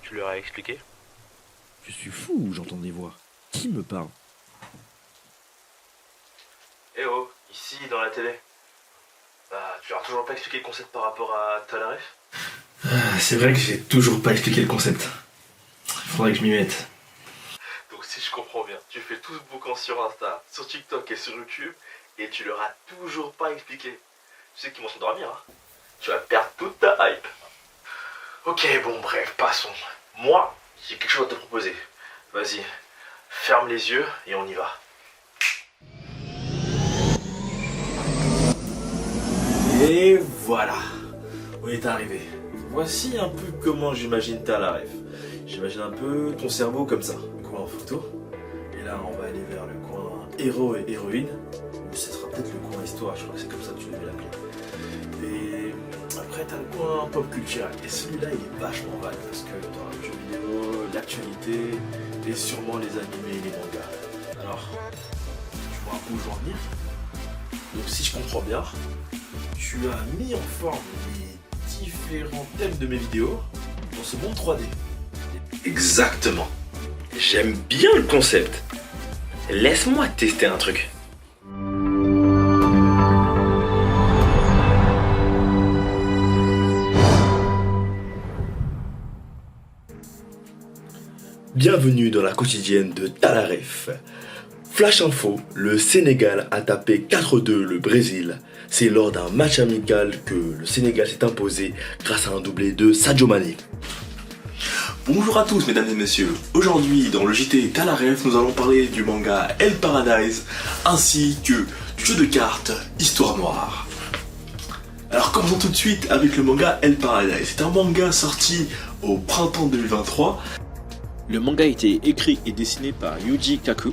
Tu leur as expliqué? Je suis fou où j'entends des voix. Qui me parle? Eh oh, ici, dans la télé. Bah, tu leur as toujours pas expliqué le concept par rapport à Talaref? C'est vrai que j'ai toujours pas expliqué le concept. Il faudrait que je m'y mette. Donc si je comprends bien, tu fais tout ce boucan sur Insta, sur TikTok et sur YouTube, et tu leur as toujours pas expliqué. Tu sais qu'ils vont s'endormir, hein. Tu vas perdre toute ta hype. Ok, bon, bref, passons. Moi, j'ai quelque chose à te proposer. Vas-y, ferme les yeux et on y va. Et voilà, on est arrivé. Voici un peu comment j'imagine Talaref. J'imagine un peu ton cerveau comme ça, le coin en photo. Et là, on va aller vers le coin héros et héroïne. Ou ce sera peut-être le coin histoire, je crois que c'est comme ça que tu devais l'appeler. Et après, t'as le coin pop culture. Et celui-là, il est vachement vague parce que t'auras le jeu vidéo, l'actualité et sûrement les animés et les mangas. Alors, tu vois où je veux en venir? Donc, si je comprends bien, tu as mis en forme les différents thèmes de mes vidéos dans ce monde 3D. Exactement. J'aime bien le concept. Laisse-moi tester un truc. Bienvenue dans la quotidienne de Talaref. Flash info, le Sénégal a tapé 4-2 le Brésil. C'est lors d'un match amical que le Sénégal s'est imposé grâce à un doublé de Sadio Mané. Bonjour à tous mesdames et messieurs, aujourd'hui dans le JT Talaref nous allons parler du manga El Paradise ainsi que du jeu de cartes Histoire Noire. Alors commençons tout de suite avec le manga El Paradise. C'est un manga sorti au printemps 2023. Le manga a été écrit et dessiné par Yuji Kaku.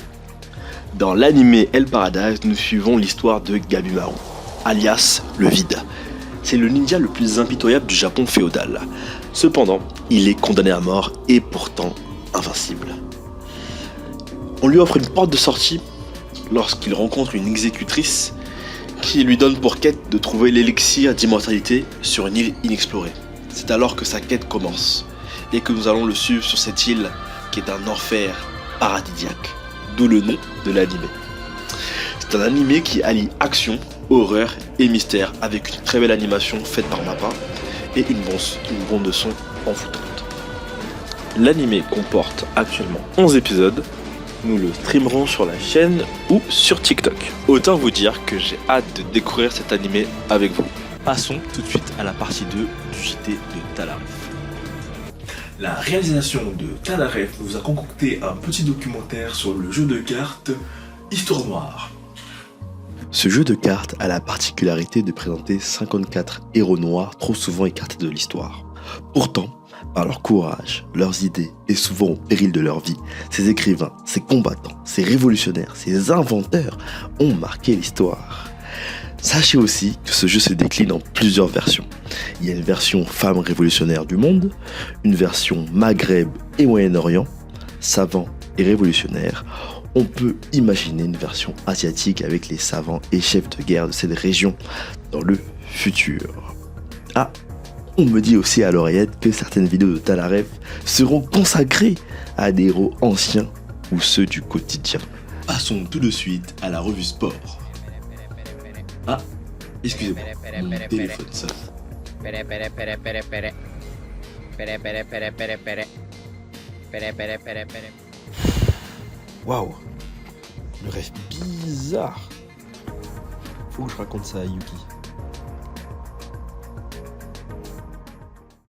Dans l'anime El Paradise, nous suivons l'histoire de Gabimaru, alias le Vide. C'est le ninja le plus impitoyable du Japon féodal. Cependant, il est condamné à mort et pourtant invincible. On lui offre une porte de sortie lorsqu'il rencontre une exécutrice qui lui donne pour quête de trouver l'élixir d'immortalité sur une île inexplorée. C'est alors que sa quête commence et que nous allons le suivre sur cette île qui est un enfer paradisiaque, d'où le nom de l'anime. C'est un anime qui allie action, horreur et mystère avec une très belle animation faite par Mappa et une bande de son envoûtante. L'anime comporte actuellement 11 épisodes. Nous le streamerons sur la chaîne ou sur TikTok. Autant vous dire que j'ai hâte de découvrir cet anime avec vous. Passons tout de suite à la partie 2 du JT de Talaref. La réalisation de Talaref nous a concocté un petit documentaire sur le jeu de cartes Histoire Noire. Ce jeu de cartes a la particularité de présenter 54 héros noirs trop souvent écartés de l'histoire. Pourtant, par leur courage, leurs idées et souvent au péril de leur vie, ces écrivains, ces combattants, ces révolutionnaires, ces inventeurs ont marqué l'histoire. Sachez aussi que ce jeu se décline en plusieurs versions. Il y a une version femmes révolutionnaires du monde, une version Maghreb et Moyen-Orient, savants et révolutionnaires. On peut imaginer une version asiatique avec les savants et chefs de guerre de cette région dans le futur. Ah, on me dit aussi à l'oreillette que certaines vidéos de Talaref seront consacrées à des héros anciens ou ceux du quotidien. Passons tout de suite à la revue sport. Ah, excusez-moi, mon téléphone sonne. Waouh, le rêve bizarre. Faut que je raconte ça à Yuki.